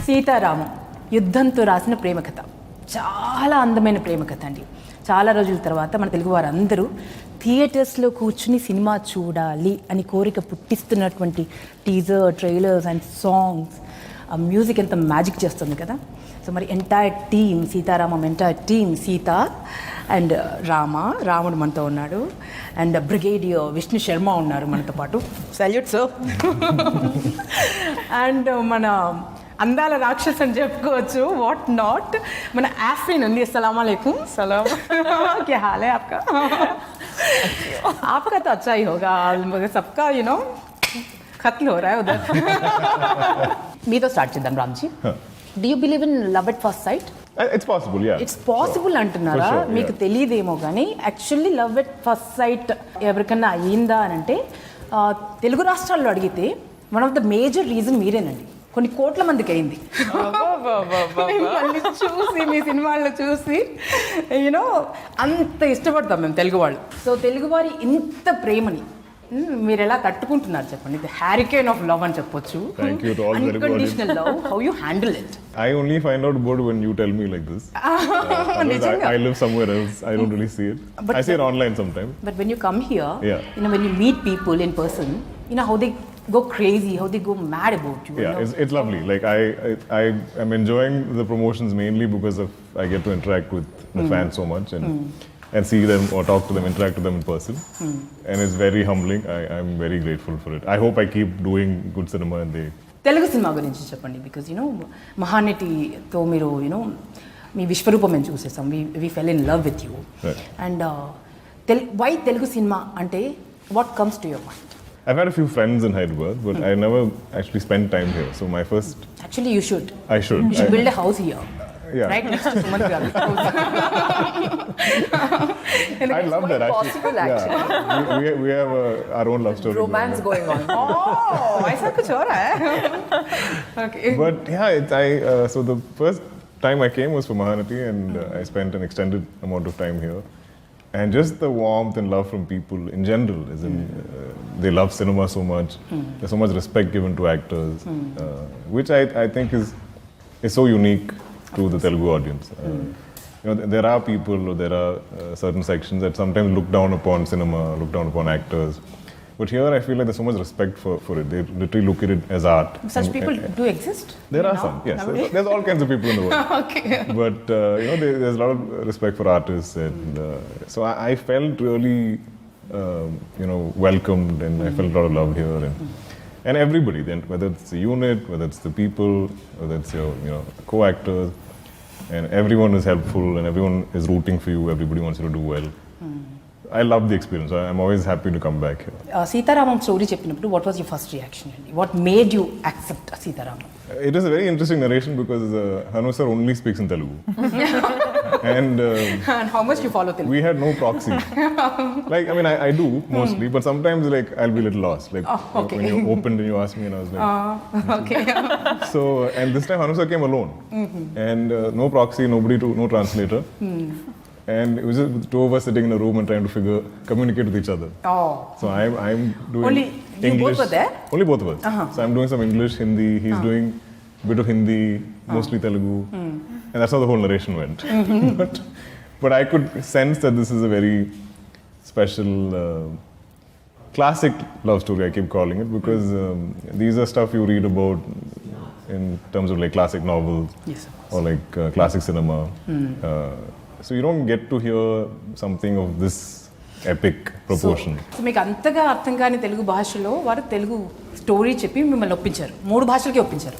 సీతారామం యుద్ధంతో రాసిన ప్రేమ కథ. చాలా అందమైన ప్రేమ కథ అండి. చాలా రోజుల తర్వాత మన తెలుగు వారందరూ థియేటర్స్లో కూర్చుని సినిమా చూడాలి అని కోరిక పుట్టిస్తున్నటువంటి టీజర్, ట్రైలర్స్ అండ్ సాంగ్స్, ఆ మ్యూజిక్ ఎంత మ్యాజిక్ చేస్తుంది కదా. సో మరి entire team, Sita Ramam entire team, Sita and రాముడు మనతో ఉన్నాడు, అండ్ బ్రిగేడియర్ విష్ణు శర్మ ఉన్నారు మనతో పాటు. Salute sir. అండ్ మన అందాల రాక్షస్ అని చెప్పుకోవచ్చు, వాట్ నాట్, మన ఆఫ్రీన్ ఉంది. अस्सलाम वालेकुम. सलाम. क्या हाल है आपका? आपका तो अच्छा ही होगा, मगर सबका खत्ल हो रहा है उधर. మీతో స్టార్ట్ చేద్దాం Ramji. Do you believe in love at first sight? It's possible, yeah. It's possible అంటున్నారా? For sure, yeah. మీకు తెలియదేమో కానీ actually love at first sight ఎవరికన్నా అయ్యిందా అని అంటే తెలుగు రాష్ట్రాల్లో అడిగితే one of the major reason మీరేనండి. కొన్ని కోట్ల మందికి అయింది. మిమ్మల్ని చూసి, మీ సినిమాల్లో చూసి అంత ఇష్టపడతాం మేము తెలుగు వాళ్ళు. సో తెలుగువారి ఇంత ప్రేమని మీరు ఎలా తట్టుకుంటున్నారు చెప్పండి. ది హ్యారికేన్ ఆఫ్ లవ్ అని చెప్పొచ్చు. Unconditional love, how you handle it? I only find out about when you tell me like this. I live somewhere else. I don't really see it. I see it online sometimes. But when you come here, yeah. When you meet people in person, how they go crazy, how they go mad about you. Yeah, it's lovely. Like I am enjoying the promotions mainly because of I get to interact with the fans so much and see them or talk to them, interact with them in person. And it's very humbling. I'm very grateful for it. I hope I keep doing good cinema and they... Telugu cinema గురించి చెప్పండి. Because మహానటితో మీరు మీ విశ్వరూపం మేము చూసేసాం. We fell in love with you. And why Telugu cinema అంటే what comes to your mind? I've had a few friends in Hyderabad, but I never actually spent time here. So my first... Actually, you should. I should. You should build a house here. Yeah. Right next to Suman Garu. I love that actually. Possible actually. Yeah. We have our own love story. Romance going on. Oh, ऐसा कुछ हो रहा है. Okay. But yeah, so the first time I came was for Mahanati, and I spent an extended amount of time here. And just the warmth and love from people in general, as in they love cinema so much. There's so much respect given to actors, which I think is so unique to the Telugu audience. There are people, or there are certain sections that sometimes look down upon cinema, look down upon actors. But here I feel like there's so much respect for it. They literally look at it as art. Such people do exist? There are some, yes. There's all kinds of people in the world. Okay. But there's a lot of respect for artists, and so I felt really welcomed, and I felt a lot of love here, and everybody. Then whether it's the unit, whether it's the people, whether it's your co-actors, and everyone is helpful, and everyone is rooting for you. Everybody wants you to do well. I love the experience. I'm always happy to come back here. Sitaramam story చెప్పినప్పుడు what was your first reaction? What made you accept Sitaramam? It is a very interesting narration because Hanu sir only speaks in Telugu. And how much you follow Telugu? We had no proxy. Like, I do mostly, but sometimes like I'll be a little lost. Like okay. when you opened and you asked me, and I was like, okay. So, and this time Hanu sir came alone, and no proxy, no translator. And it was just two of us sitting in a room and trying to communicate with each other. Oh. So I'm doing only English. You both were there? Only both of us. So I'm doing some English, Hindi. He's doing a bit of Hindi, mostly Telugu. And that's how the whole narration went. But I could sense that this is a very special, classic love story, I keep calling it, because these are stuff you read about in terms of like classic novels. Yes, or like classic cinema. So you don't get to hear something of this epic proportion. So మీకు అంతగా అర్థం కాని తెలుగు భాషలో వారు Telugu story చెప్పి మిమ్మల్ని ఒప్పించారు. 3 భాషలకి ఒప్పించారు.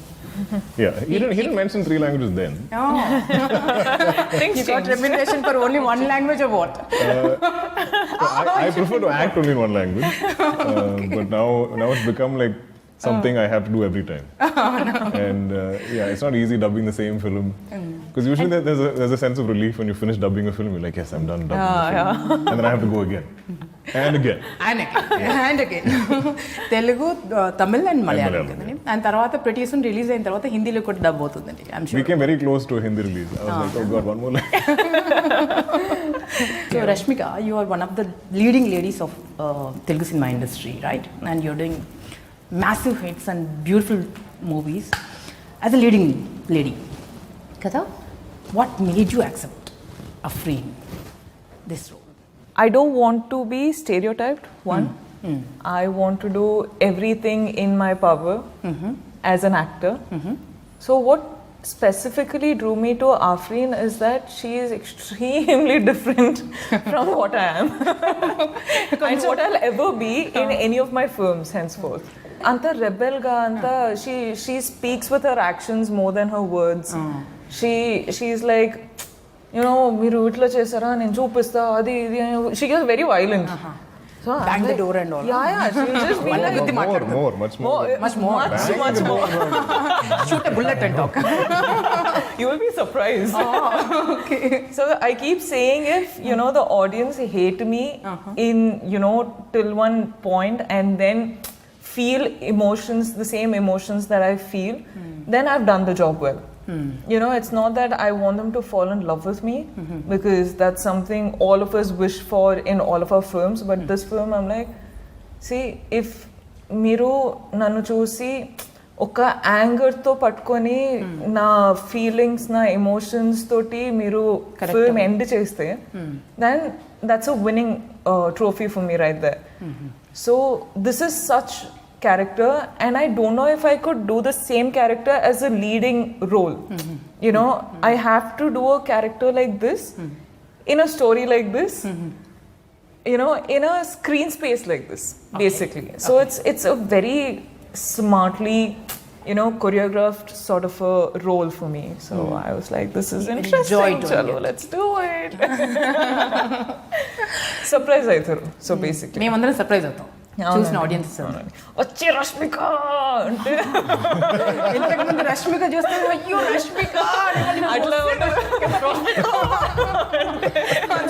Yeah, he didn't mention 3 languages then. Oh. You got remuneration for only 1 language or what? I prefer to act only in 1 language. But now it's become like something I have to do every time. And it's not easy dubbing the same film. Because usually there's a sense of relief when you finish dubbing a film. You're like, yes, I'm done dubbing the film. And then I have to go again. And again. And again. Telugu, Tamil and Malayalam. And తర్వాత pretty soon release అయిన తర్వాత హిందీలో కూడా dub అవుతుందండి. I'm sure. We came very close to a Hindi release. I was like, oh God, one more line. So Rashmika, you are one of the leading ladies of Telugu cinema industry, right? And you're doing massive hits and beautiful movies as a leading lady. Kada, what made you accept Afreen, this role? I don't want to be stereotyped, one. I want to do everything in my power as an actor. So what specifically drew me to Afreen is that she is extremely different from what I am and what I'll ever be in any of my films henceforth. Anta rebel ga, anta she speaks with her actions more than her words. She's like, you know, మీరు ఇట్లా చేస్తారా నేను చూపిస్తా అది ఇది. She gets very violent. So Bang the door and all. Yeah, she'll just be like much more. Much more. Shoot a bullet and talk. You will be surprised. Oh, okay. So I keep saying, if you know the audience hate me in, you know, till one point and then feel emotions, the same emotions that I feel, then I've done the job well. You know, it's not that I want them to fall in love with me, because that's something all of us wish for in all of our films. But this film, I'm like, see, if మీరు నన్ను చూసి ఒక యాంగర్తో పట్టుకొని నా feelings నా emotions తోటి మీరు film end చేస్తే then that's a winning trophy for me right there. So this is such character, and I don't know if I could do the same character as a leading role. You know, I have to do a character like this in a story like this, you know, in a screen space like this, basically. So it's a very smartly, you know, choreographed sort of a role for me. So I was like, this is interesting. Chalo, let's do it. Surprise aitharu. So basically మేమందరం surprise అవుతాం చూసిన audience. వచ్చి రష్మిక అంటే ఇంతకుముందు రష్మిక చూస్తే అయ్యో రష్మిక అట్లా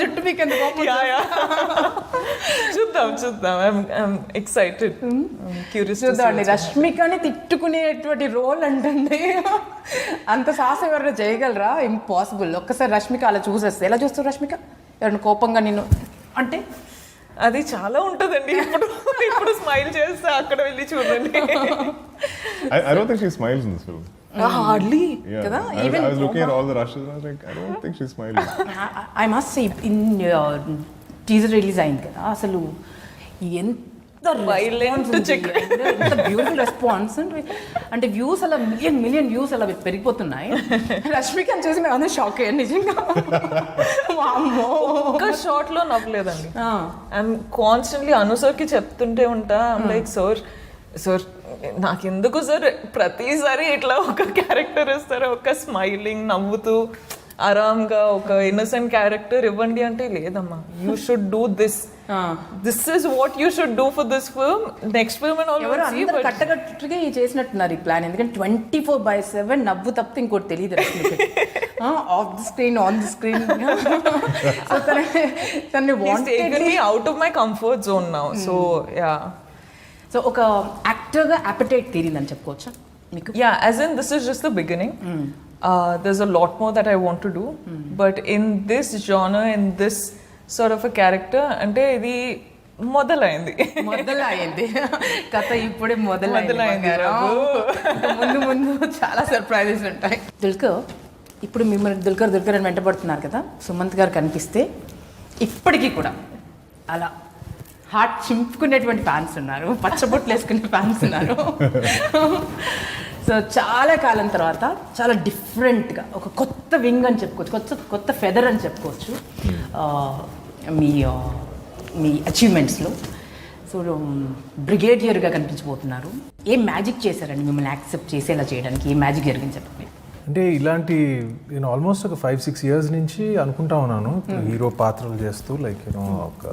జుట్టు మీకు ఎంత చూద్దాం. I'm excited, curious. చూద్దామండి, రష్మికని తిట్టుకునేటువంటి రోల్ అంటుంది. అంత సాహసం ఎవరైనా చేయగలరా? ఇంపాసిబుల్. ఒక్కసారి రష్మిక అలా చూసేస్తే ఎలా చూస్తారు రష్మిక? ఎవరైనా కోపంగా నిన్ను అంటే అది చాలా ఉంటుందండి. ఇప్పుడు స్మైల్ చేస్తే అక్కడ వెళ్ళి చూడండి. I don't think she smiles in this film. Hardly. కదా. I was looking at all the rushes and I was like, I don't think she's smiling. I must say, in teaser release అయింది కదా, అసలు ఎంత beautiful response అంటే views అలా million views అలా పెరిగిపోతున్నాయి. రష్మిక చూసి మేము అందరూ షాక్ అయ్యాను నిజంగా. ఒక్క షాట్ లో నవ్వలేదండి. ఐఎమ్ కాన్స్టెంట్లీ అనుసర్కి చెప్తుంటే ఉంటా, లైక్ సార్ నాకెందుకు సార్ ప్రతిసారి ఇట్లా ఒక క్యారెక్టర్ ఇస్తారు, ఒక స్మైలింగ్ నవ్వుతూ ఆరామ్గా ఒక ఇన్నోసెంట్ క్యారెక్టర్ ఇవ్వండి అంటే, లేదమ్మా you should do this is what you should do for this film, next film and all. అందరూ కట్టకట్టుగా చేసినట్టున్నారు ఈ ప్లాన్. ఎందుకంటే 24/7 నవ్వు తప్పితే ఇంకోటి తెలియదు. Off the screen, on the screen. So తనని wanted out of my comfort zone now. So yeah, so ఒక యాక్టర్గా అపెటైట్ తీరిందని చెప్పుకోవచ్చా మీకు? Yeah, as in this is just the beginning. There's a lot more that I want to do, but in this genre, in this sort of a character, ante idi మొదలైంది కథ ఇప్పుడే మొదలైంది. ముందు చాలా సర్ప్రైజెస్ ఉంటాయి. దుల్కర్ ఇప్పుడు మిమ్మల్ని దుల్కర్ అని వెంటబడుతున్నారు కదా. సుమంత్ గారు కనిపిస్తే ఇప్పటికీ కూడా అలా హార్ట్ చింపుకునేటువంటి ఫ్యాన్స్ ఉన్నారు, పచ్చబొట్లు వేసుకునే ఫ్యాన్స్ ఉన్నారు. సో చాలా కాలం తర్వాత చాలా డిఫరెంట్గా ఒక కొత్త వింగ్ అని చెప్పుకోవచ్చు, కొత్త ఫెదర్ అని చెప్పుకోవచ్చు మీ అచీవ్మెంట్స్లో. సో బ్రిగేడియర్గా కనిపించబోతున్నారు. ఏం మ్యాజిక్ చేశారండి మిమ్మల్ని యాక్సెప్ట్ చేసేలా చేయడానికి? ఏం మ్యాజిక్ జరిగింది చెప్పండి. అంటే ఇలాంటి నేను ఆల్మోస్ట్ ఒక 5-6 years నుంచి అనుకుంటా ఉన్నాను హీరో పాత్రలు చేస్తూ, లైక్ ఒక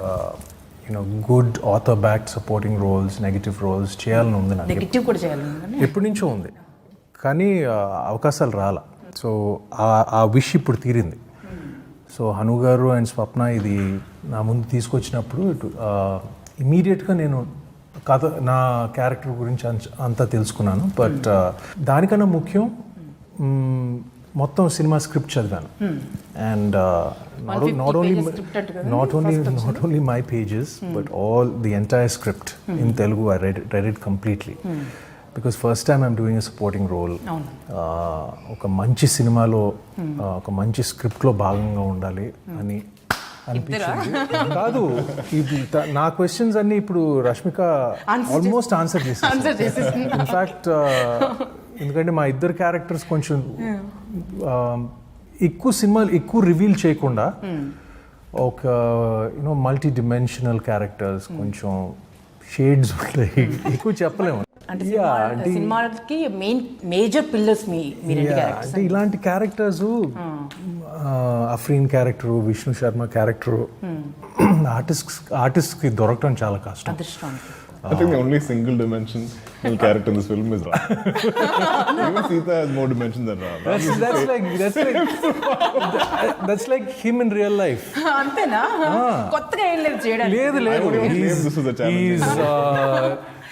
good author backed supporting roles, negative roles చేయాలని ఉంది నాకు. నెగిటివ్ కూడా చేయాలని ఎప్పటి నుంచో ఉంది, కానీ అవకాశాలు రాలా. సో ఆ విష్ ఇప్పుడు తీరింది. సో హను గారు అండ్ స్వప్న ఇది నా ముందు తీసుకొచ్చినప్పుడు ఇమీడియట్గా నేను కథ, నా క్యారెక్టర్ గురించి అంతా తెలుసుకున్నాను. బట్ దానికన్నా ముఖ్యం మొత్తం సినిమా స్క్రిప్ట్ చదివాను. And not only my pages, but all the entire script in Telugu, I read it completely. Because first time I'm doing a supporting role. ఒక మంచి సినిమాలో ఒక మంచి స్క్రిప్ట్లో భాగంగా ఉండాలి అని అనిపించింది. కాదు, నా క్వశ్చన్స్ అన్ని ఇప్పుడు రష్మిక ఆల్మోస్ట్ ఆన్సర్ చేసేసింది. ఇన్ఫ్యాక్ట్ ఎందుకంటే మా ఇద్దరు క్యారెక్టర్స్ కొంచెం ఎక్కువ సినిమాలు ఎక్కువ రివీల్ చేయకుండా ఒక యూనో మల్టీ డిమెన్షనల్ క్యారెక్టర్స్, కొంచెం షేడ్స్ ఉంటాయి, ఎక్కువ చెప్పలేము. అంటే సినిమాకి మేజర్ పిల్లర్స్ అంటే ఇలాంటి characters Afreen character, Vishnu Sharma character ఆర్టిస్ట్కి దొరకడం చాలా కష్టం. I think the only single dimensional character in this film is Ram. Even Sita has more dimensions than Ram. That's like him in real life. అంతేనా? కొత్తగా ఏం లేదు చేయడానికి. లేదు.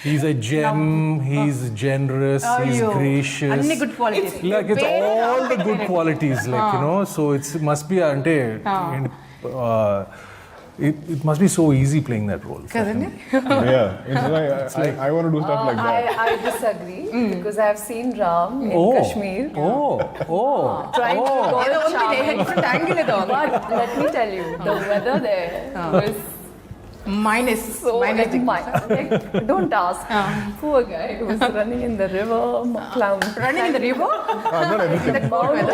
He's a gem, he's generous, he's gracious. Anni good qualities. Like it's all the good qualities, like, you know, so it must be it must be so easy playing that role. Yeah, it's like I want to do stuff like that. I disagree because I have seen Ram in Kashmir. Trying to go different angle it all. But let me tell you, the weather there was minus. like, don't ask. Poor guy who was running in the river, Running in the river? Not everything. the mountains.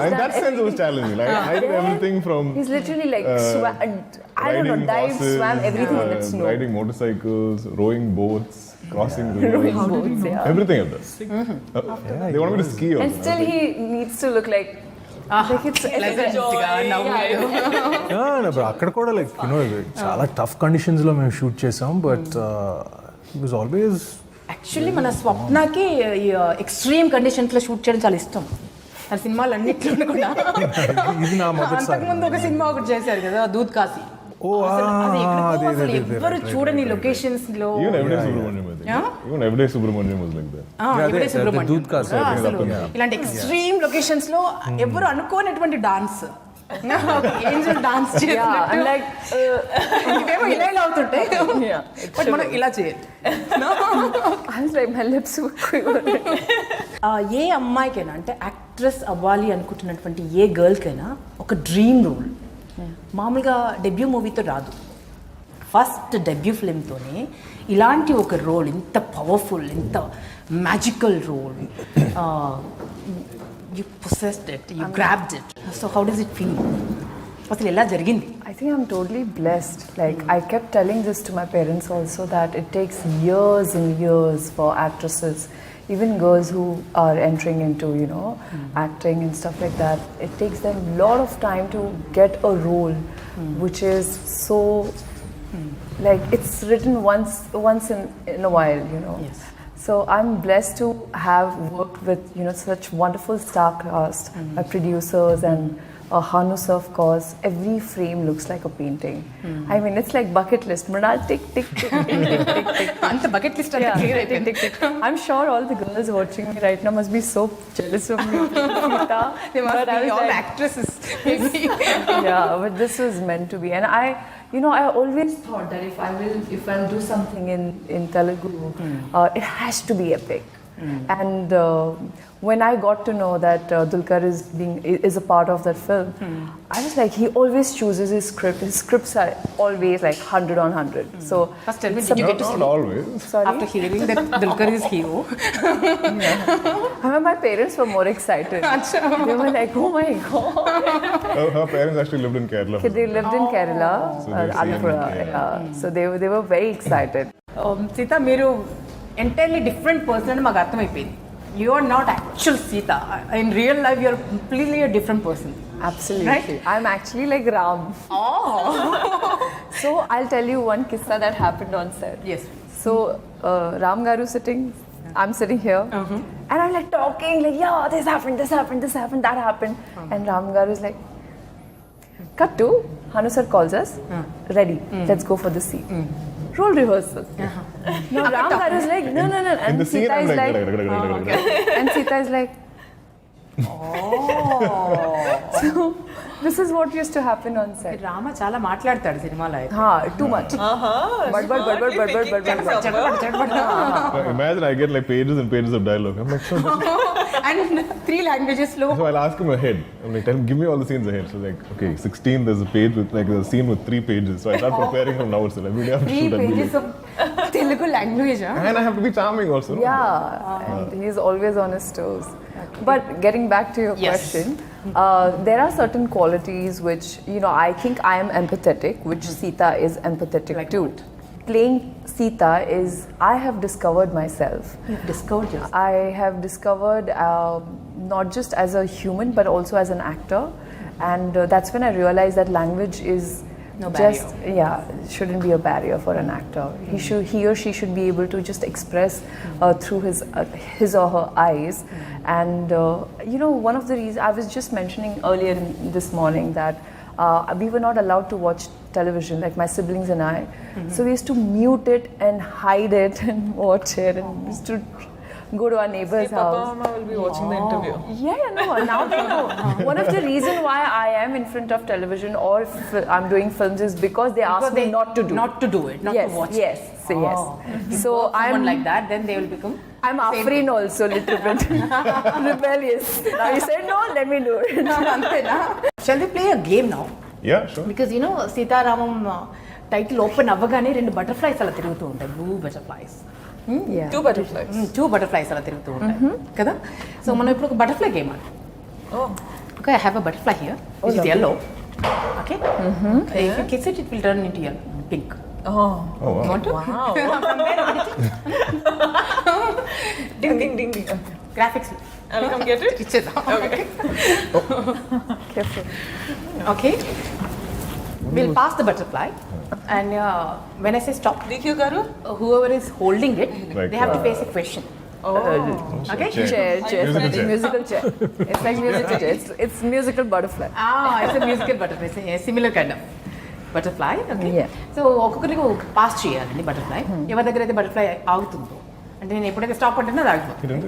In that sense it was challenging. Like I did everything from He's literally like I don't know, dive, swam, everything in the snow. riding motorcycles, rowing boats, crossing rivers, Boats, yeah. everything I've done. They want me to ski also. And still he needs to look like it's అక్కడ కూడా like you know చాలా tough కండిషన్స్లో మేము shoot చేసాం, but it was always. Actually మన స్వప్నకి extreme కండిషన్స్లో shoot చేయడం చాలా ఇష్టం. తన సినిమాలు అన్నింటిలో కూడా ఇది నా మొదటిసారి. అంతకుముందు ఒక సినిమా ఒకటి చేశారు కదా, దూద్ కాశీ. ఎవరు చూడని లొకేషన్స్ లో. Even everyday Subramaniam was like that. ఇలాంటి ఎక్స్ట్రీమ్ లొకేషన్స్ లో ఎవరు అనుకోనటువంటి డాన్స్, ఏంజల్ డాన్స్ ఇవేమో ఇలా ఇలా అవుతుంటాయి, బట్ మనం ఇలా చేయాలి. ఏ అమ్మాయికైనా అంటే యాక్ట్రెస్ అవ్వాలి అనుకుంటున్నటువంటి ఏ గర్ల్కైనా ఒక డ్రీమ్ రోల్ మామూలుగా డెబ్యూ మూవీతో రాదు. ఫస్ట్ డెబ్యూ ఫిల్మ్తోనే ఇలాంటి ఒక రోల్, ఇంత పవర్ఫుల్, ఇంత magical role, you possessed it, you grabbed it. So how does it feel? అసలు ఎలా జరిగింది? I think I'm totally blessed. Like I kept telling this to my parents also, that it takes years and years for actresses, even girls who are entering into, you know, acting and stuff like that. It takes them a lot of time to get a role which is so like it's written once in a while, you know. Yes. So I'm blessed to have worked with, you know, such wonderful star cast, producers, and Hanus, of course. Every frame looks like a painting. I mean, it's like bucket list. Mridal, tick, tick, tick, tick, tick, tick, tick. అంత bucket list Yeah, tick, tick, tick. I'm sure all the girls watching me right now must be so jealous of me. They must But I be was all like, actresses. yeah, but this was meant to be. And I always thought that if I'll do something in Telugu, it has to be epic. And when I got to know that Dulquer is a part of that film, I was like, he always chooses his script. His scripts are always like 100 on 100. So First tell me, did you get to Not sleep always. sorry. after hearing that Dulquer is hero? I mean, my parents were more excited. They were like, oh my god. Her parents actually lived in Kerala. They lived in Kerala, So they've seen Alapura. it, Yeah. So they were very excited. Sita, మీరు entirely different person అని మాకు అర్థమైపోయింది. You are not actual Sita. In real life you are completely a different person. Absolutely. Right? I'm actually like Ram. So I'll tell you one kissa that happened on set. Yes. So Ram Garu sitting, I'm sitting here, and I'm like talking like, yeah, this happened, that happened, and Ram Garu is like, cut to Hanu sir calls us, ready, let's go for the scene. Role rehearsal. Now Ram Garu is like, no, In and the scene, Sita I'm is like, like, and Sita is like, so This is what used to happen on set. Rama చాలా మాట్లాడతాడు సినిమాలో అయితే. Too much. But. Imagine I get like pages and pages of dialogue. I'm like, sure. And 3 languages లో. So I'll ask him ahead. I'm like, give me all the scenes ahead. So like, okay, 16, there's a page with like a scene with 3 pages. So I start preparing from now itself. Every day I have to 3 shoot every day. pages of Telugu language. And I have to be charming also. No? Yeah, and he's always on his toes. But getting back to your Yes. question, there are certain qualities which, you know, I think I am empathetic, which Sita is empathetic Like too. what? Playing Sita is, I have discovered myself. You've discovered yourself. I have discovered not just as a human but also as an actor, and that's when I realized that language is No just barrier. shouldn't be a barrier for an actor. He or she should be able to just express through his or her eyes. And you know, one of the reasons I was just mentioning earlier this morning that we were not allowed to watch television, like my siblings and I. So we used to mute it and hide it and watch it, and we used to go to our neighbor's Papa house. Mama will be watching the interview. Yeah, no, now they know. One of the reason why I am in front of television or I'm doing films is because they ask me not to do. Not to do it, not yes, to watch yes, it. so yes. So I'm like that, then they will become. I'm Afreen also, little bit rebellious. Now you said no, let me do it. అంతేనా? Shall we play a game now? Yeah, sure. Because you know, Sita Ramam title open అవ్వగానే 2 butterflies అలా తిరుగుతూ ఉంటాయి, blue butterflies. Yeah. 2 butterflies. 2 butterflies అలా తిరుగుతూ ఉంటాయి కదా. So మనం ఇప్పుడు ఒక బటర్ఫ్లై గేమ్ ఆడు. Oh. Okay, I have a butterfly here which is yellow. Okay? If you kiss it, it will turn into yellow, pink. Oh. Oh, wow. Want to? Wow. Ding ding ding ding. Okay. Graphics I'll come get it. ఇచ్చేద్దాం. Okay. Careful. Okay? We'll pass the butterfly, and when I say stop, DQ garu. whoever is holding it, Like, they have to face a question. Oh. Okay? Chair. Musical chair. Musical chair. It's like musical chair. It's musical butterfly. It's a musical butterfly. It's a similar kind of butterfly. Okay? Yeah. So ఒక్కొక్కరికి pass చేయాలండి butterfly. ఎవరి దగ్గర అయితే butterfly ఆగుతుందో, అంటే నేను ఎప్పుడైతే stop అంటున్నా అది ఆగిపోతుంది.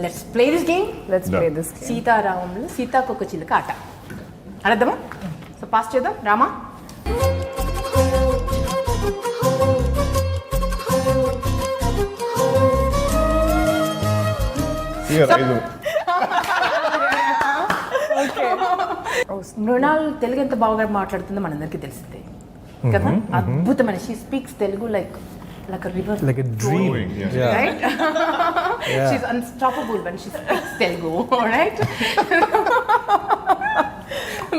Let's play this game. Let's Done. play this game. సీతారామంలో సీతాకొక చిలుక ఆట అడద్దామా? సో పాస్ చేద్దాం. రామా, Here, మృణాల్ తెలుగు ఎంత బాగా మాట్లాడుతుందో మనందరికీ తెలిసిందే కదా. అద్భుతమైన, she speaks Telugu like a river, Like a dream. Flowing, yeah. Yeah. right? She's unstoppable when she speaks Telugu, right?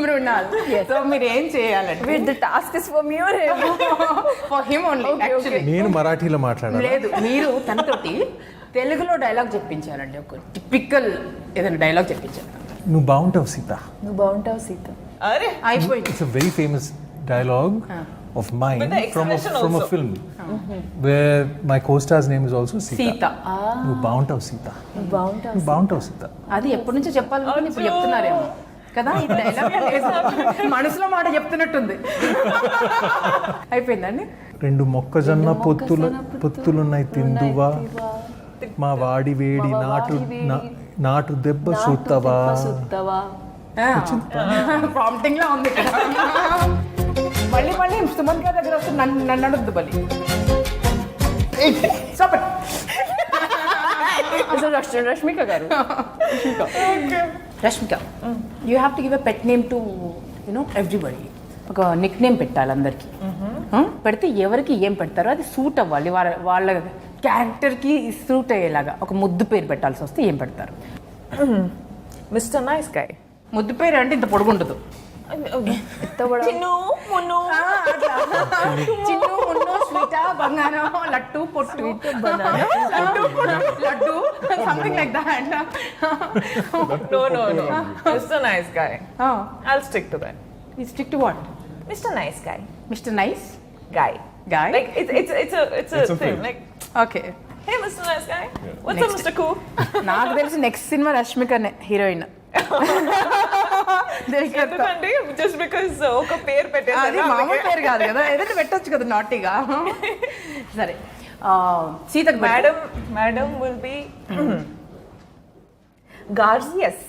Mrunal, so మీరు ఏం చేయాలంటే, Wait, the task is for me or him? for him only actually. నేను మరాఠీలో మాట్లాడాను. లేదు, మీరు తనతోటి తెలుగులో dialogue చెప్పించారండి. ఒక typical ఏదైనా డైలాగ్ చెప్పించారు. నువ్వు బాగుంటావు సీత. నువ్వు బాగుంటావు సీత. Are. అయిపోయింది. It's a very famous dialogue of mine With the from a expression film where my co-star's name is also Sita. Sita. నువ్వు బాగుంటావు సీత. నువ్వు బాగుంటావు. నువ్వు బాగుంటావు సీత. అది ఎప్పటి నుంచో చెప్పాలనుకుని ఇప్పుడు చెప్తున్నారేమో కదా. ఈ డైలాగ్ మనసులో మాట చెప్తున్నట్టుంది. అయిపోయిందండి. 2 మొక్కజొన్న పొత్తులున్నాయి తిందువా, మా వాడి వేడి నాటు దెబ్బ సుత్తవా. ప్రాంప్టింగ్ లా ఉంది ఇక్కడ. మళ్ళీ సుమన్ గారి దగ్గర వస్తే నన్ను అడద్దు బలి. రష్మిక గారు. Rashmika, you have to give a pet name to everybody. ఒక నిక్ నేమ్ పెట్టాలి అందరికి. పెడితే ఎవరికి ఏం పెడతారో అది సూట్ అవ్వాలి, వాళ్ళ క్యారెక్టర్కి సూట్ అయ్యేలాగా ఒక ముద్దు పేరు పెట్టాల్సి వస్తే ఏం పెడతారు? Mr. Nice Guy. ముద్దు పేరు అంటే ఇంత పొడుగుండదు. Chinu, Munu. చిన్ను, మున్ను, స్వీట, బంగారం, లట్టు, పొట్టు, laddu, something like that. No. Mr. Nice Guy. I'll stick to that. You stick to what? Mr. Nice Guy. Mr. Nice Guy. Guy? Like it's a a thing. thing. Like, okay. hey, Mr. Nice Guy. What's Next. up, Mr. Cool? నాకు తెలిసి next cinema రష్మికనే heroine. ఎందుకంటే just because ఒక పేరు అది పెట్టేసారు. మామూలు పేరు కాదు కదా, ఏదైనా పెట్టొచ్చు కదా నాటిగా. సరే, సీతకు Madam will be Garcias.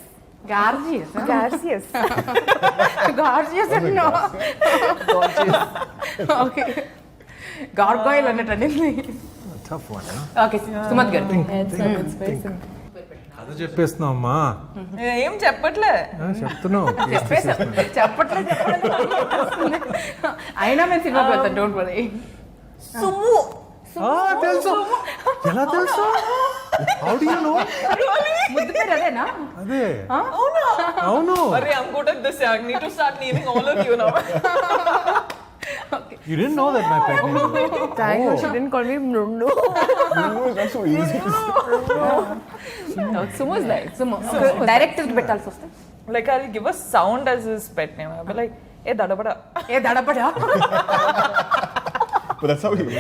Gorgeous. Garcious. Gorgeous and no. Okay. Gargoyle అన్నట్టండి. Tough one. ఓకే సుమత్ గారు. It's very simple. కథ చెప్పేస్తున్నావు అమ్మా. ఏం చెప్పట్లే. చెప్తున్నావు. చెప్పట్లేదు అయినా మేము సినిమాకి వెళ్తాం, డోంట్ వరీ. సుమ్ము. తెలుసు. ఎలా తెలుసు? How do you know? ముద్దు పేరు అదేనా? అదే. అవును. అరే I'm good at this. I need to start naming all of you now. You didn't know that my pet name. Thank you. She didn't call me Mrundu. No, it's not so easy. Sumo is nice. Sumo director పెట్టాల్సి వస్తే Like I'll give a sound as his pet name. I'll be like, "Hey, dadabada." Hey దడపడా. But that's how he is.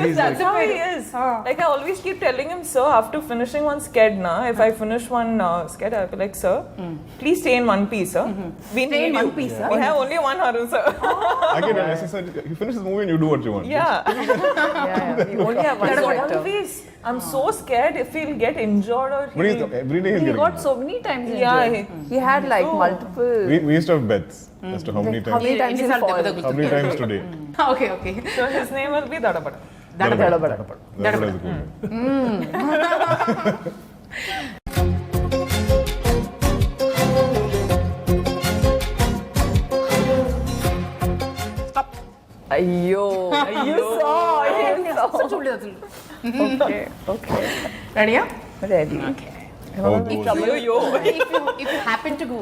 He's That's how he is. Like I always keep telling him, sir, after finishing one sked, if I finish one sked, I'll be like, sir, please stay in one piece, sir. We Stay in need one you. piece, We have only one haru, sir. I get it. As I said, you finish the movie and you do what you want. Yeah. We only have one director. Always. I'm so scared if he'll get injured or But every day he's He getting got injured. so many times Yeah, injured. He had like multiple. We used to have bets as to how many How times. many times he'll fall? How many times today? Okay okay. So his name will be Dadabada. Dadabada. That's what I was going. Ayyo. You saw. You saw. అసలు చూడలేదు అసలు. Okay. రెడీయా? Ready. Oh, those. If you happen to go,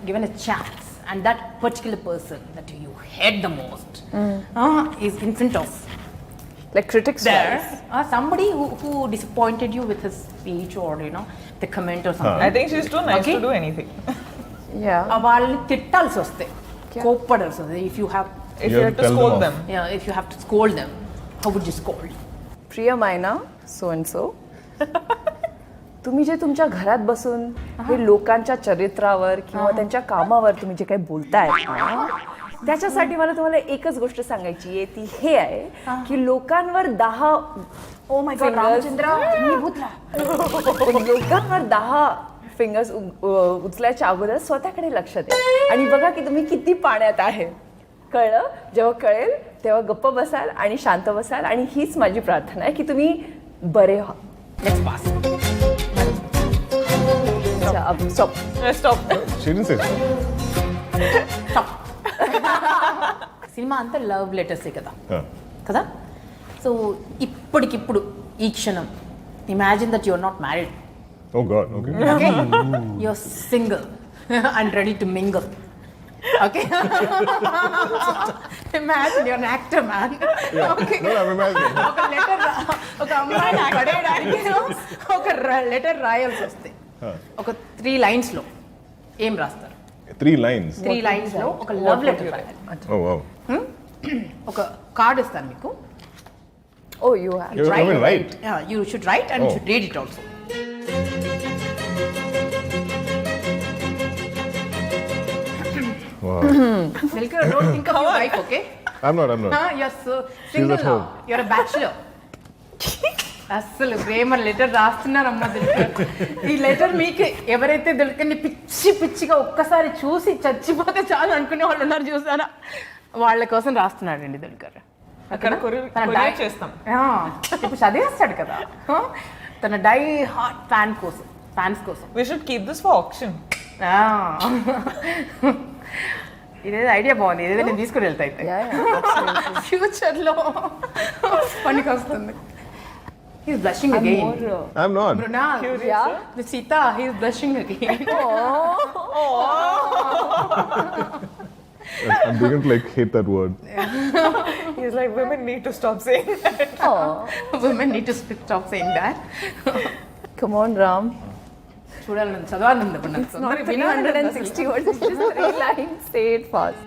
given a chance, and that particular person that you hate the most is in front of Like critics. there, somebody who disappointed you with his speech or the comment or something. I think she's too nice Okay. to do anything. Yeah. వాళ్ళని తిట్టాల్సి వస్తే, కోప్పడాల్సి వస్తే, if you have If You you have have to to tell scold them them. if you have to scold them, how would you scold? प्रिय मायना so and so, तुम्ही जे तुमच्या घरात बसून हे लोकांच्या चरित्रावर किंवा त्यांच्या कामावर तुम्ही जे काही बोलताय ना, त्याच्यासाठी मला तुम्हाला एकच गोष्ट सांगायची आहे, ती हे आहे की लोकांवर 10 Oh my God, रामचंद्र, मी भूतला. लोकांवर 10 फिंगर्स उचलायच्या अगोदर स्वतःकडे लक्ष द्या आणि बघा की तुम्ही किती पाण्यात आहे. कळलं? जेव्हा कळेल तेव्हा गप्प बसाल आणि शांत बसाल, आणि हीच माझी प्रार्थना आहे की तुम्ही बरे व्हा. Let's pass. Stop. Stop. She didn't say so. సినిమా అంతా లవ్ లెటర్సే కదా Huh. కదా. సో ఇప్పటికిప్పుడు ఈ క్షణం imagine that you're not married, Oh God. Okay. okay? You're single and ready to mingle. Okay? Imagine you're an actor, man. Yeah. Okay. No, I'm imagining. ఒక letter ఒక అమ్మాయిని పడేయడానికి ఒక లెటర్ రాయాల్సి వస్తే ఒక 3 లైన్స్లో ఏం రాస్తారు? 3 lines. 3 లైన్స్లో ఒక లవ్ లెటర్ రాయాలి. Oh wow. ఒక కార్డ్ ఇస్తాను మీకు. Oh, you have. You Write. mean right? Yeah, you should write and you should read it also. Wow. Dulquer, don't think of your wife, okay? I'm not. You're so She's single at now. home. You're a bachelor. అస్సలు ప్రేమ letter రాస్తున్నారమ్మా Dulquer. ఈ letter మీకు ఎవరైతే దుల్కర్ని పిచ్చిగా ఒక్కసారి చూసి చచ్చిపోతే చాలు అనుకునే వాళ్ళు ఉన్నారు చూసారా, వాళ్ళ కోసం రాస్తున్నాడండి దుల్కర్. అక్కడ కొరియర్ చేస్తాం. ఇప్పుడు చదివేస్తాడు కదా తన డై హార్ట్ ఫ్యాన్స్ కోసం. We should keep this for auction. ఇదేదో ఐడియా బాగుంది, ఇదేదో నేను తీసుకుని వెళ్తా అయితే ఫ్యూచర్లో పనికి వస్తుంది. He's blushing again. I'm not. Brunal, Yeah. with Sita, he's blushing again. I'm beginning to like hate that word. He's like, women need to stop saying that. Women need to stop saying that. Come on, Ram. చూడాలని చదవాలని ఇప్పుడు నాకు. It's not 360 words, it's just 3 lines. Say it fast.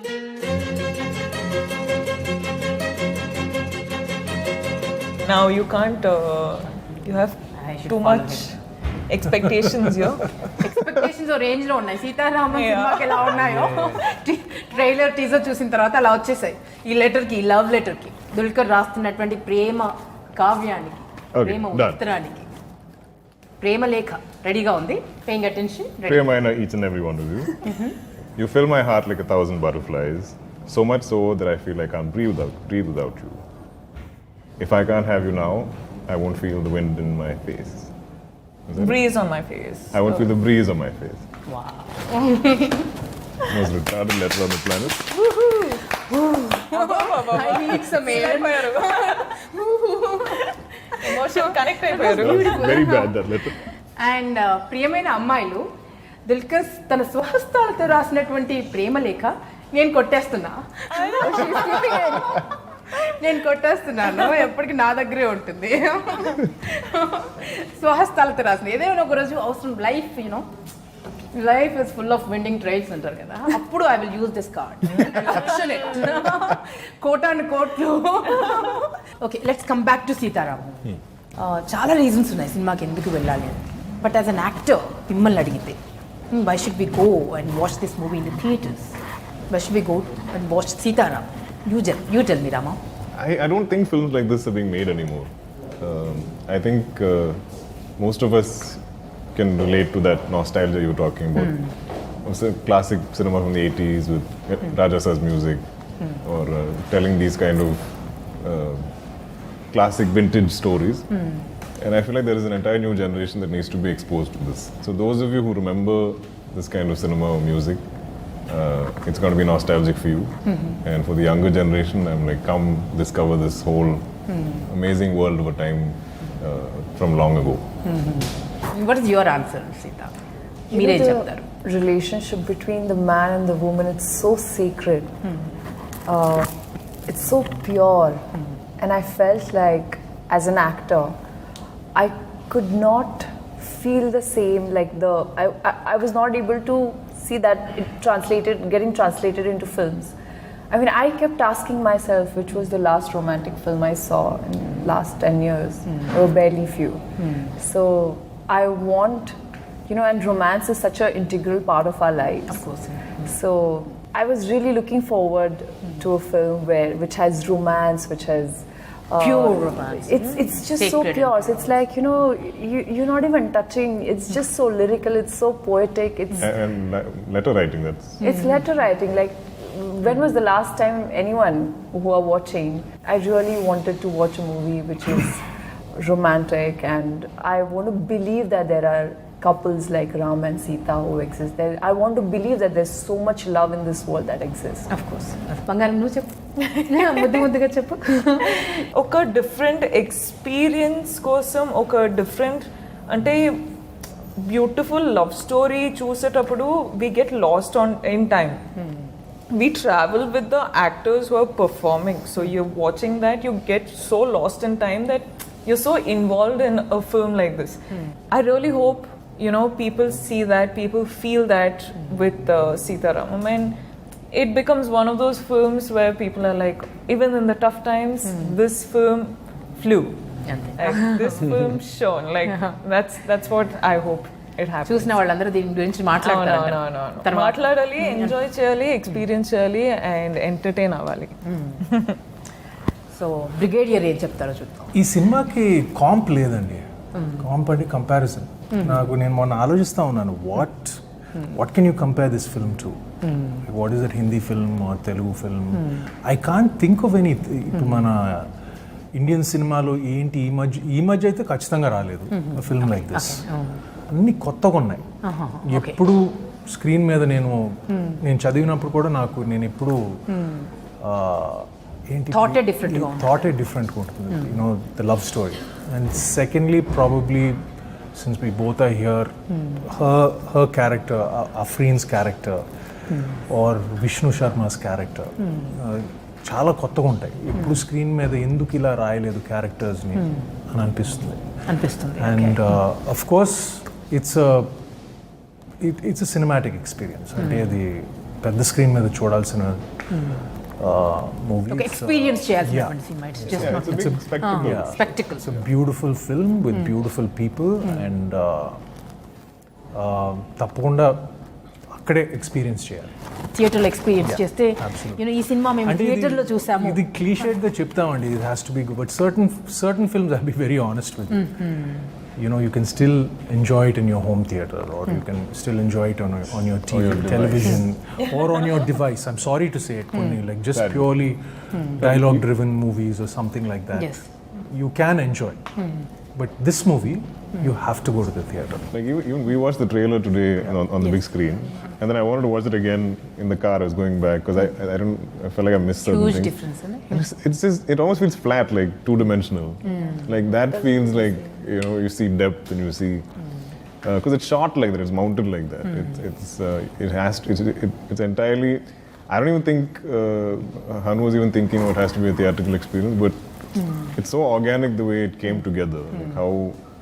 Now you can't, you have I should too follow much expectations here. Expectations range లో ఉన్నాయి. సీతారామం సినిమాకి ఎలా ఉన్నాయో trailer teaser చూసిన తర్వాత అలా వచ్చేసాయి. ఈ లెటర్కి, ఈ లవ్ లెటర్కి, దుల్కర్ రాస్తున్నటువంటి ప్రేమ కావ్యానికి, Okay, ప్రేమ done. ఉత్తరానికి, ప్రేమ లేఖ రెడీగా ఉంది. Paying attention. Premaina, each and every one of you. You fill my heart like 1,000 butterflies, so much so that I feel I can't breathe without you. If I can't have you now, I won't feel the wind in my face. Breeze on my face. I won't feel the breeze on my face. Wow. Most retarded letter on the planet. I need some air. Emotion connect అయిపోయారు. Very bad, that letter. And ప్రియమైన అమ్మాయిలు, దుల్కర్ తన స్వహస్తాలతో రాసినటువంటి ప్రేమ లేఖ నేను కొట్టేస్తున్నా. నేను కొట్టేస్తున్నాను, ఎప్పటికీ నా దగ్గరే ఉంటుంది. స్వహస్తాలతో రాసిన ఏదైనా ఒక రోజు అవసరం. Life is full of winding trails అంటారు కదా, అప్పుడు I will use this card. కోటాను కోట్లు. Okay, let's come back to Sita Ramam. చాలా రీజన్స్ ఉన్నాయి సినిమాకి ఎందుకు వెళ్ళాలి అని. బట్ యాజ్ అన్ యాక్టర్ మిమ్మల్ని అడిగితే, why should we go and watch this movie in the theatres? Why should we go and watch Sita Ramam? You tell me, Rama. I don't think films like this are being made anymore. I think most of us can relate to that nostalgia you were talking about. It's a classic cinema from the 80s with Rajasa's music, or telling these kind of classic vintage stories. And I feel like there is an entire new generation that needs to be exposed to this. So those of you who remember this kind of cinema or music, it's going to be nostalgic for you. And for the younger generation, I'm like, come discover this whole amazing world of a time from long ago. What is your answer, Sita? You know, the relationship between the man and the woman, it's so sacred. It's so pure. And I felt like, as an actor, I could not feel the same, like I was not able to see that getting translated into films. I mean, I kept asking myself, which was the last romantic film I saw in last 10 years? There were barely few. So I want, and romance is such an integral part of our lives. Of course. So I was really looking forward to a film which has romance, which has pure romance. It's just so pure. So it's like, you're not even touching. It's just so lyrical. It's so poetic. And letter writing, that's... It's letter writing. Like, when was the last time anyone who are watching, I really wanted to watch a movie which is romantic, and I want to believe that there are couples like Ram and Sita who exist. I want to believe that there's so much love in this world that exists. Of course. బంగారం నువ్వు చెప్పు. ముద్దుగా చెప్పు. ఒక different experience కోసం, ఒక different అంటే beautiful love story చూసేటప్పుడు we get lost in time. We travel with the actors who are performing. So you're watching that, you get so lost in time that you're so involved in a film like this. I really hope, people see that, people feel that with Sitaramam. And it becomes one of those films where people are like, even in the tough times, this film flew. Like, this film shone. Like, that's what I hope it happens. చూసిన వాళ్ళందరూ దీని గురించి మాట్లాడతారు. మాట్లాడాలి, enjoy చేయాలి, experience చేయాలి, and entertain అవ్వాలి. So brigadier ఏం చెప్తారో చూద్దాం. ఈ సినిమాకి కాంప్ లేదండి. కాంప్ అంటే కంపారిజన్. నేను మొన్న ఆలోచిస్తూ ఉన్నాను, what can you compare this film to? What is that, Hindi film or Telugu film? I can't think of any. ఇప్పుడు మన ఇండియన్ సినిమాలో ఏంటి ఈ మధ్య అయితే ఖచ్చితంగా రాలేదు ఫిల్మ్ లైక్ దిస్. అన్ని కొత్తగా ఉన్నాయి. ఎప్పుడు స్క్రీన్ మీద నేను చదివినప్పుడు కూడా నేను ఎప్పుడు ఏంటి థాటే డిఫరెంట్గా ఉంటుంది. The love story. And secondly probably, since we both are here, her character, Afreen's character, or Vishnu Sharma's character, చాలా కొత్తగా ఉంటాయి. ఇప్పుడు స్క్రీన్ మీద ఎందుకు ఇలా రాయలేదు క్యారెక్టర్స్ని అని అనిపిస్తుంది. And of course it's a cinematic experience. అంటే అది పెద్ద స్క్రీన్ మీద చూడాల్సిన మూవీ. ఎక్స్పీరియన్స్ చేయాల్సిన cinema. It's a spectacle. It's a beautiful film with beautiful people, and తప్పకుండా అక్కడే ఎక్స్పీరియన్స్ చేయాలి. థియేటర్లో ఎక్స్పీరియన్స్ చేస్తే, ఈ సినిమా మేము థియేటర్లో చూసాము. ఇది క్లీషేడ్గా చెప్తామండి, it has to be good, but certain films I'll be very honest with you. you can still enjoy it in your home theater, or you can still enjoy it on your TV, television, or on your device. I'm sorry to say it, Kunni, like just purely dialogue-driven movies or something like that. Yes. You can enjoy. But this movie, you have to go to the theater. Like even we watched the trailer today on the big screen, and then I wanted to watch it again in the car. I was going back because I felt like I missed certain Huge things. difference, isn't it? And it's just, it almost feels flat, like two-dimensional. Like that feels like, you see depth and you see, because it's shot like that, it's mounted like that. It's entirely, I don't even think Hanu was even thinking it has to be a theatrical experience, but it's so organic the way it came together, like how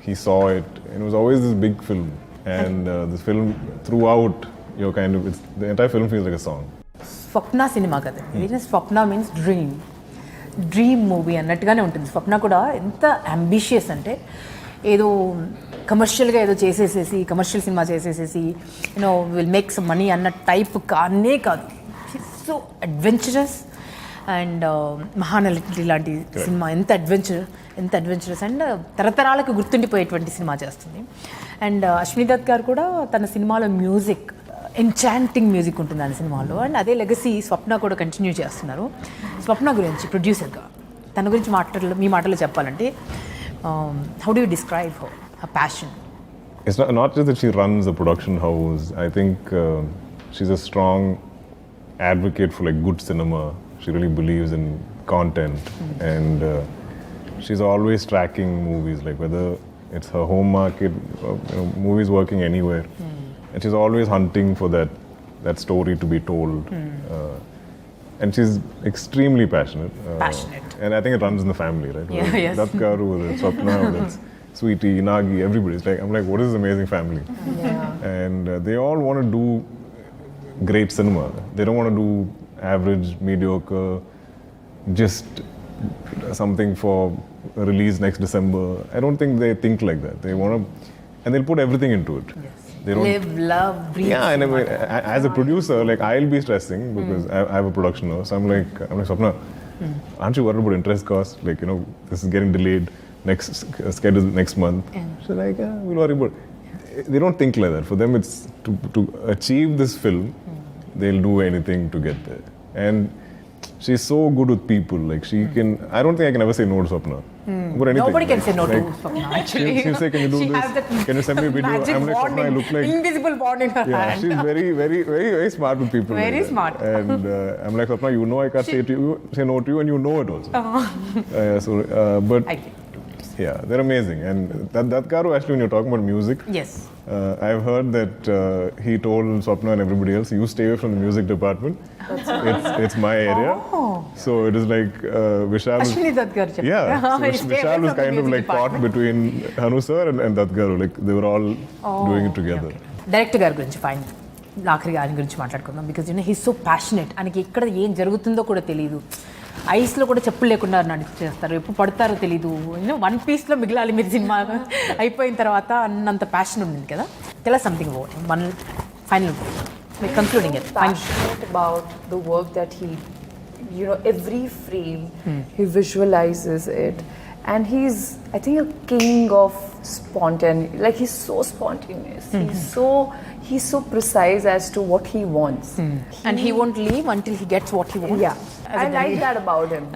he saw it. And it was always this big film, and this film throughout, the entire film feels like a song. Swapna cinema కదండి. స్వప్న means dream movie అన్నట్టుగానే ఉంటుంది. స్వప్న కూడా ఎంత ambitious అంటే ఏదో కమర్షియల్గా ఏదో చేసేసేసి కమర్షియల్ సినిమా చేసేసేసి విల్ మేక్ సమ్ మనీ అన్న టైప్ కానే కాదు. సో అడ్వెంచరస్ అండ్ మహానటి లాంటి సినిమా ఎంత అడ్వెంచరస్ అండ్ తరతరాలకు గుర్తుండిపోయేటువంటి సినిమా చేస్తుంది. అండ్ అశ్విని దత్ గారు కూడా తన సినిమాలో మ్యూజిక్ ఎన్చాంటింగ్ మ్యూజిక్ ఉంటుంది ఆ సినిమాలో, అండ్ అదే లెగసీ స్వప్న కూడా కంటిన్యూ చేస్తున్నారు. స్వప్న గురించి ప్రొడ్యూసర్గా తన గురించి మీ మాటలో చెప్పాలంటే how do you describe her passion? It's not just that she runs a production house. I think she's a strong advocate for like good cinema. She really believes in content, and she's always tracking movies, like whether it's her home market, movies working anywhere, and she's always hunting for that story to be told. And she's extremely passionate. And I think it runs in the family, right? Yeah, yes. Datkaru, Swapna, that's Sweetie, Nagi, everybody's like, I'm like, what is this amazing family? Yeah. And they all want to do great cinema. They don't want to do average, mediocre, just something for release next December. I don't think they think like that. They want to, and they'll put everything into it. Yes. They don't. Live, love, breathe. Yeah, and I mean, as a producer, like I'll be stressing because I have a production now. So I'm like, Swapna, aren't you worried about interest costs? Like, this is getting delayed. Next schedule next month. She's like, we'll worry about it. They don't think like that. For them, it's to achieve this film, they'll do anything to get there. And she's so good with people. Like she can. I don't think I can ever say no to Swapna. But anything. Nobody can say no to like, Swapna. Actually, she'll say, "Can you do she this? has that Can you send me a video?" magic I'm like, bond Swapna, I look like invisible bond in her yeah. hand. She's very, very, very, very smart with people. Very like that. smart. And I'm like, Swapna, I can't say no to you, and you know it also. But. Yeah, they're amazing. And Datkaru, actually, when you're talking about music, Yes. I've heard that he told Swapna and everybody else, you stay away from the music department. It's my area. So it is like Vishal. Ashwini Dutt garu chepparu. Yeah, so Vishal was kind of like caught between Hanu sir and Datkaru. Like they were all doing it together. Director గారి గురించి fine ఆఖరిగా ఆయన గురించి మాట్లాడుకుందాం. Because he's so passionate. ఆయనకి ఎక్కడ ఏం జరుగుతుందో కూడా తెలియదు. ఐస్లో కూడా చెప్పులు లేకుండా చేస్తారు, ఎప్పుడు పడతారో తెలీదు. వన్ పీస్లో మిగిలాలి మీరు సినిమా అయిపోయిన తర్వాత అన్నంత ప్యాషన్ ఉంది కదా. Tell us something about him. One final concluding it. Passionate about the work that he, every frame he visualizes it, and he's, I think, a king of spontaneity. Like he's so spontaneous. He's so precise as to what he wants. And he won't leave until he gets what he wants. Yeah. I like that about him.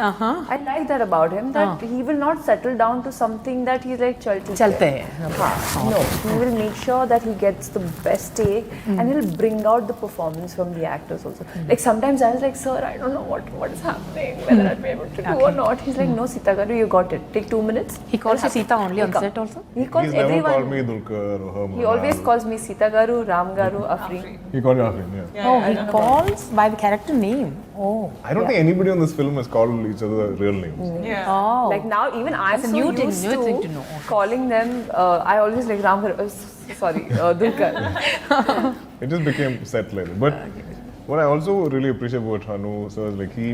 I like that about him, that he will not settle down to something that he's like Chalte hai. No, he will make sure that he gets the best take, and he'll bring out the performance from the actors also. Like sometimes I was like, sir, I don't know what is happening, whether I'll be able to do or not. He's like, no, Sita Garu, you got it. Take 2 minutes. He calls you Sita only on set also? He calls He's never everyone. called me Dulquer or Herman. He always calls me Sita Garu, Ram Garu, Afri. He called me Afrin, yeah. Oh, he calls by the character name. Oh. I don't think anybody on this film has called each other real names. Yeah. Oh. Like now, even I'm That's a so new thing, used new to thing to know. calling them. I always like Ram Garu. Sorry, Dulquer. It just became set like that. But what I also really appreciate about Hanu sir is like he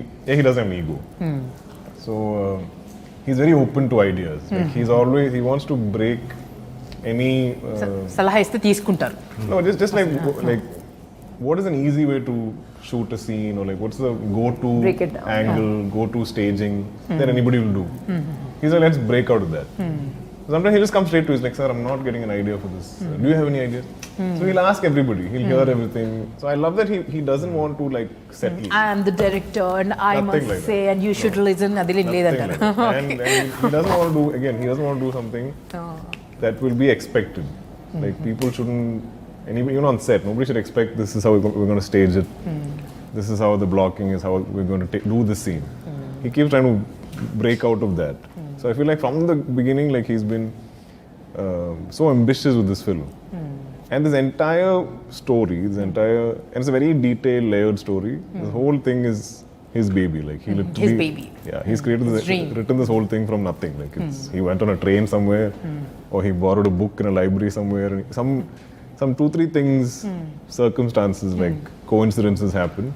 doesn't have an ego. So he's very open to ideas. Like he wants to break any. సలహా ఇస్తే తీసుకుంటారు. No, just like what is an easy way to shoot a scene, or like what's the go-to Break it down. angle, go-to staging that anybody will do. He's like, let's break out of that. So Sometimes he'll just come straight to us like, sir, I'm not getting an idea for this. Do you have any ideas? So he'll ask everybody. He'll hear everything. So I love that he doesn't want to like settle. I am the director and I Nothing must like say and you should listen. Adile Nothing ledantaru. like that. And he doesn't want to do, again, he doesn't want to do something that will be expected. Like people shouldn't, anybody, even on set, nobody should expect this is how we're going to stage it. This is how the blocking is, how we're going to do this scene. He keeps trying to break out of that. So I feel like from the beginning, like he's been so ambitious with this film. And this entire story, and it's a very detailed, layered story. The whole thing is his baby. Like he literally, His baby. Yeah, he's created His dream. written this whole thing from nothing. Like he went on a train somewhere, or he borrowed a book in a library somewhere. Some 2-3 things, circumstances, like coincidences happen,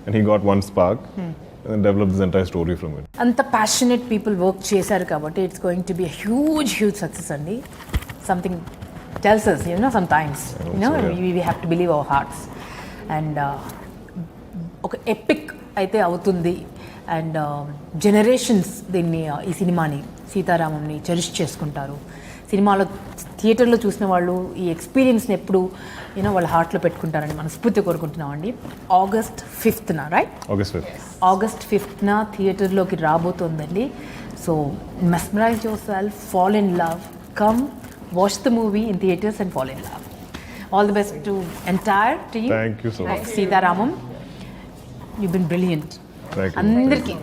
and he got one spark, and then developed this entire story from it. అంత passionate people work చేశారు కాబట్టి it's going to be huge success అండి. Something tells us, some times, we have to believe our hearts. And ఒక epic అయితే అవుతుంది. And generations దీన్ని ఈ సినిమాని సీతారామంని చెరిష్ చేసుకుంటారు. సినిమాలో థియేటర్లో చూసిన వాళ్ళు ఈ ఎక్స్పీరియన్స్ని ఎప్పుడు వాళ్ళ హార్ట్లో పెట్టుకుంటారని మనస్ఫూర్తి కోరుకుంటున్నామండి. August 5th, right? August 5th థియేటర్లోకి రాబోతోందండి. So mesmerize yourself, fall in love, come watch the movie in theaters and fall in love. All the best to entire team. Thank you so much. Sitaramam, you've been brilliant. Thank you.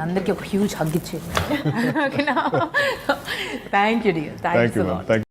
అందరికి ఒక huge hug ఇచ్చేది. Thank you dear. Thanks a lot. Thank you.